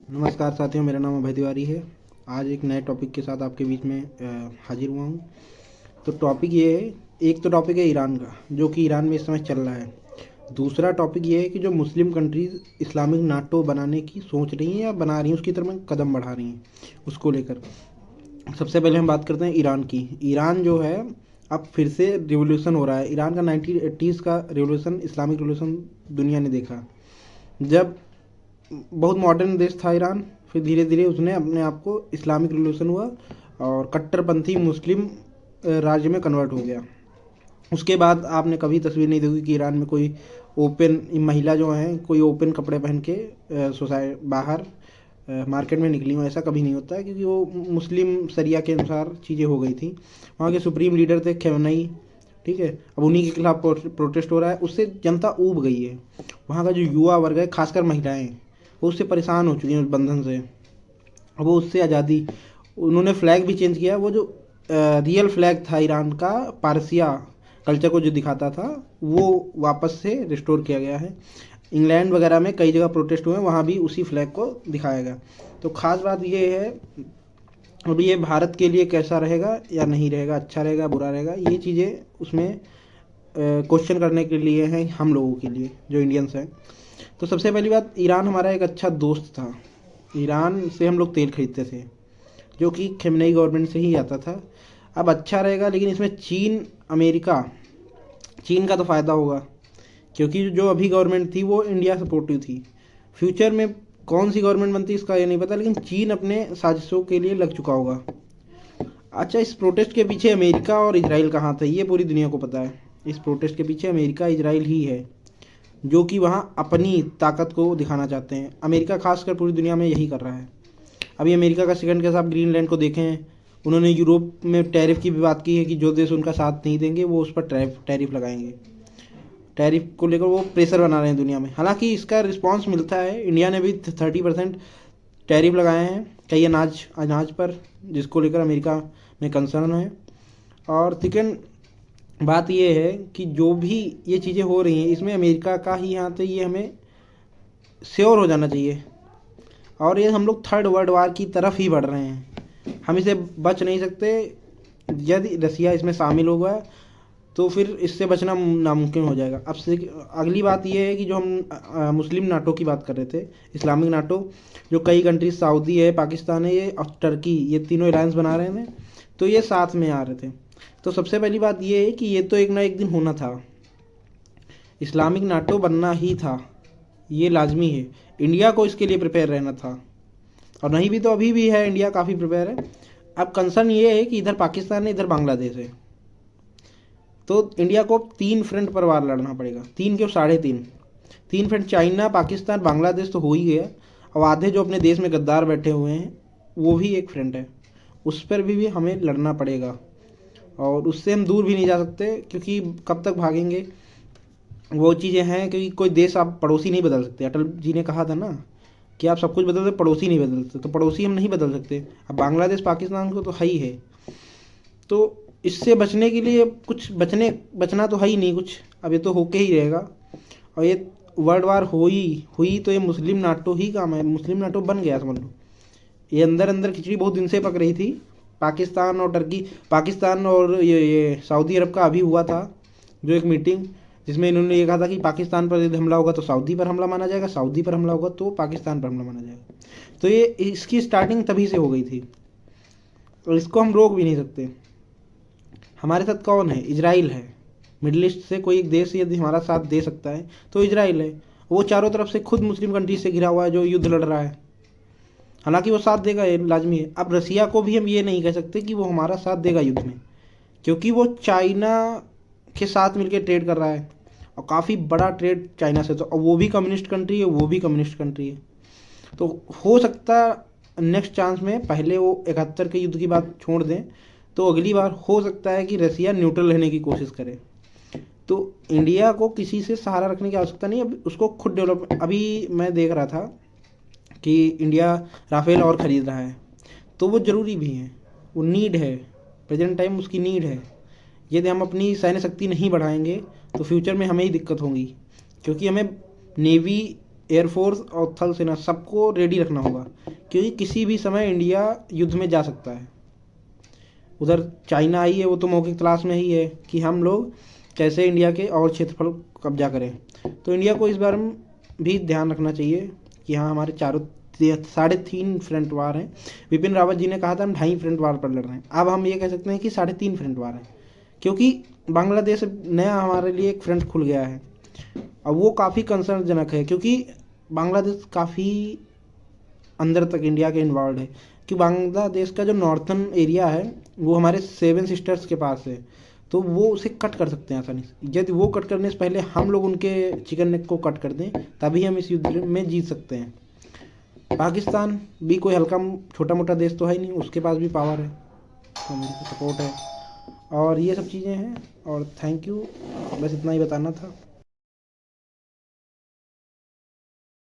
नमस्कार साथियों, मेरा नाम अभय तिवारी है। आज एक नए टॉपिक के साथ आपके बीच में हाजिर हुआ हूँ। तो टॉपिक ये है, एक तो टॉपिक है ईरान का, जो कि ईरान में इस समय चल रहा है। दूसरा टॉपिक ये है कि जो मुस्लिम कंट्रीज़ इस्लामिक नाटो बनाने की सोच रही हैं या बना रही हैं, उसकी तरफ कदम बढ़ा रही हैं, उसको लेकर सबसे पहले हम बात करते हैं ईरान की। ईरान जो है, अब फिर से रिवोल्यूशन हो रहा है। ईरान का 1980s का रिवोल्यूशन, इस्लामिक रिवोल्यूशन दुनिया ने देखा। जब बहुत मॉडर्न देश था ईरान, फिर धीरे धीरे उसने अपने आप को इस्लामिक रिवोल्यूशन हुआ और कट्टरपंथी मुस्लिम राज्य में कन्वर्ट हो गया। उसके बाद आपने कभी तस्वीर नहीं देखी कि ईरान में कोई ओपन महिला जो हैं कोई ओपन कपड़े पहन के सोसाइटी बाहर मार्केट में निकली हो। ऐसा कभी नहीं होता है, क्योंकि वो मुस्लिम शरिया के अनुसार चीज़ें हो गई थी। वहाँ के सुप्रीम लीडर थे खेमनई, ठीक है। अब उन्हीं के खिलाफ प्रोटेस्ट हो रहा है, उससे जनता ऊब गई है। वहाँ का जो युवा वर्ग है, खासकर महिलाएं, वो उससे परेशान हो चुकी हैं, उस बंधन से। अब वो उससे आज़ादी, उन्होंने फ्लैग भी चेंज किया। वो जो रियल फ्लैग था ईरान का, पारसिया कल्चर को जो दिखाता था, वो वापस से रिस्टोर किया गया है। इंग्लैंड वगैरह में कई जगह प्रोटेस्ट हुए, वहाँ भी उसी फ्लैग को दिखाया गया। तो ख़ास बात ये है, अब ये भारत के लिए कैसा रहेगा या नहीं रहेगा, अच्छा रहेगा बुरा रहेगा, ये चीज़ें उसमें क्वेश्चन करने के लिए हैं हम लोगों के लिए जो इंडियंस हैं। तो सबसे पहली बात, ईरान हमारा एक अच्छा दोस्त था। ईरान से हम लोग तेल खरीदते थे, जो कि खेमनई गवर्नमेंट से ही आता था। अब अच्छा रहेगा, लेकिन इसमें चीन, अमेरिका, चीन का तो फ़ायदा होगा, क्योंकि जो अभी गवर्नमेंट थी वो इंडिया सपोर्टिव थी। फ्यूचर में कौन सी गवर्नमेंट बनती है इसका ये नहीं पता, लेकिन चीन अपने साजिशों के लिए लग चुका होगा। अच्छा, इस प्रोटेस्ट के पीछे अमेरिका और इजराइल कहाँ थे, ये पूरी दुनिया को पता है। इस प्रोटेस्ट के पीछे अमेरिका इजराइल ही है, जो कि वहाँ अपनी ताकत को दिखाना चाहते हैं। अमेरिका खासकर पूरी दुनिया में यही कर रहा है। अभी अमेरिका का सेकंड केस आप ग्रीनलैंड को देखें, उन्होंने यूरोप में टैरिफ की भी बात की है कि जो देश उनका साथ नहीं देंगे वो उस पर टैरिफ लगाएंगे। टैरिफ को लेकर वो प्रेशर बना रहे हैं दुनिया में। हालांकि इसका रिस्पांस मिलता है, इंडिया ने भी 30% टैरिफ लगाए हैं कई अनाज पर, जिसको लेकर अमेरिका में कंसर्न है। और सेकेंड बात ये है कि जो भी ये चीज़ें हो रही हैं, इसमें अमेरिका का ही हाथ है, ये हमें श्योर हो जाना चाहिए। और ये हम लोग थर्ड वर्ल्ड वार की तरफ ही बढ़ रहे हैं, हम इसे बच नहीं सकते। यदि रसिया इसमें शामिल होगा तो फिर इससे बचना नामुमकिन हो जाएगा। अब से अगली बात ये है कि जो हम मुस्लिम नाटो की बात कर रहे थे, इस्लामिक नाटो, जो कई कंट्रीज, सऊदी है, पाकिस्तान है, ये और टर्की, ये तीनों अलायंस बना रहे थे, तो ये साथ में आ रहे थे। तो सबसे पहली बात ये है कि ये तो एक ना एक दिन होना था, इस्लामिक नाटो बनना ही था, ये लाजमी है। इंडिया को इसके लिए प्रिपेयर रहना था, और नहीं भी तो अभी भी है, इंडिया काफ़ी प्रिपेयर है। अब कंसर्न ये है कि इधर पाकिस्तान है, इधर बांग्लादेश है, तो इंडिया को 3 फ्रंट पर वार लड़ना पड़ेगा। 3 क्यों, 3.5। 3 फ्रंट, चाइना, पाकिस्तान, बांग्लादेश तो हो ही गया। अब आधे जो अपने देश में गद्दार बैठे हुए हैं, वो भी एक फ्रंट है, उस पर भी हमें लड़ना पड़ेगा। और उससे हम दूर भी नहीं जा सकते, क्योंकि कब तक भागेंगे। वो चीज़ें हैं, क्योंकि कोई देश आप पड़ोसी नहीं बदल सकते। अटल जी ने कहा था ना कि आप सब कुछ बदल सकते, पड़ोसी नहीं बदल सकते। तो पड़ोसी हम नहीं बदल सकते। अब बांग्लादेश पाकिस्तान को तो है ही है, तो इससे बचने के लिए कुछ बचना तो है ही नहीं कुछ। अब ये तो होके ही रहेगा। और ये वर्ल्ड वार हुई तो ये मुस्लिम नाटो ही काम है, मुस्लिम नाटो बन गया समझ लो। ये अंदर अंदर खिचड़ी बहुत दिन से पक रही थी। पाकिस्तान और टर्की, पाकिस्तान और ये सऊदी अरब का अभी हुआ था जो एक मीटिंग, जिसमें इन्होंने ये कहा था कि पाकिस्तान पर यदि हमला होगा तो सऊदी पर हमला माना जाएगा, सऊदी पर हमला होगा तो पाकिस्तान पर हमला माना जाएगा। तो ये इसकी स्टार्टिंग तभी से हो गई थी, और इसको हम रोक भी नहीं सकते। हमारे साथ कौन है? इजराइल है। मिडिल ईस्ट से कोई एक देश यदि हमारा साथ दे सकता है तो इजराइल है। वो चारों तरफ से खुद मुस्लिम कंट्री से घिरा हुआ है, जो युद्ध लड़ रहा है। हालांकि वो साथ देगा, ये लाजमी है। अब रसिया को भी हम ये नहीं कह सकते कि वो हमारा साथ देगा युद्ध में, क्योंकि वो चाइना के साथ मिलकर ट्रेड कर रहा है, और काफ़ी बड़ा ट्रेड चाइना से। तो वो भी कम्युनिस्ट कंट्री है, वो भी कम्युनिस्ट कंट्री है। तो हो सकता नेक्स्ट चांस में, पहले वो 71 के युद्ध की बात छोड़ दें, तो अगली बार हो सकता है कि रसिया न्यूट्रल रहने की कोशिश करे। तो इंडिया को किसी से सहारा रखने की आवश्यकता नहीं, अब उसको खुद डेवलप। अभी मैं देख रहा था कि इंडिया राफेल और ख़रीद रहा है, तो वो ज़रूरी भी है, वो नीड है, प्रेजेंट टाइम उसकी नीड है। यदि हम अपनी सैन्य शक्ति नहीं बढ़ाएंगे तो फ्यूचर में हमें ही दिक्कत होगी, क्योंकि हमें नेवी एयरफोर्स और थल सेना सबको रेडी रखना होगा, क्योंकि किसी भी समय इंडिया युद्ध में जा सकता है। उधर चाइना आई है, वो तो मौके की तलाश में ही है कि हम लोग कैसे इंडिया के और क्षेत्रफल कब्जा करें। तो इंडिया को इस बारे में भी ध्यान रखना चाहिए कि हाँ, हमारे चारों 3.5 फ्रंट वार हैं। विपिन रावत जी ने कहा था हम 2.5 फ्रंट वार पर लड़ रहे हैं, अब हम ये कह सकते हैं कि 3.5 फ्रंट वार हैं, क्योंकि बांग्लादेश नया हमारे लिए एक फ्रंट खुल गया है। अब वो काफ़ी कंसर्नजनक है, क्योंकि बांग्लादेश काफ़ी अंदर तक इंडिया के इन्वॉल्व है, कि बांग्लादेश का जो नॉर्थन एरिया है वो हमारे 7 सिस्टर्स के पास है, तो वो उसे कट कर सकते हैं आसानी से। यदि वो कट करने से पहले हम लोग उनके चिकन नेक को कट कर दें, तभी हम इस युद्ध में जीत सकते हैं। पाकिस्तान भी कोई हल्का छोटा मोटा देश तो है नहीं, उसके पास भी पावर है, तो मेरे को सपोर्ट है। और ये सब चीज़ें हैं, और थैंक यू, बस इतना ही बताना था।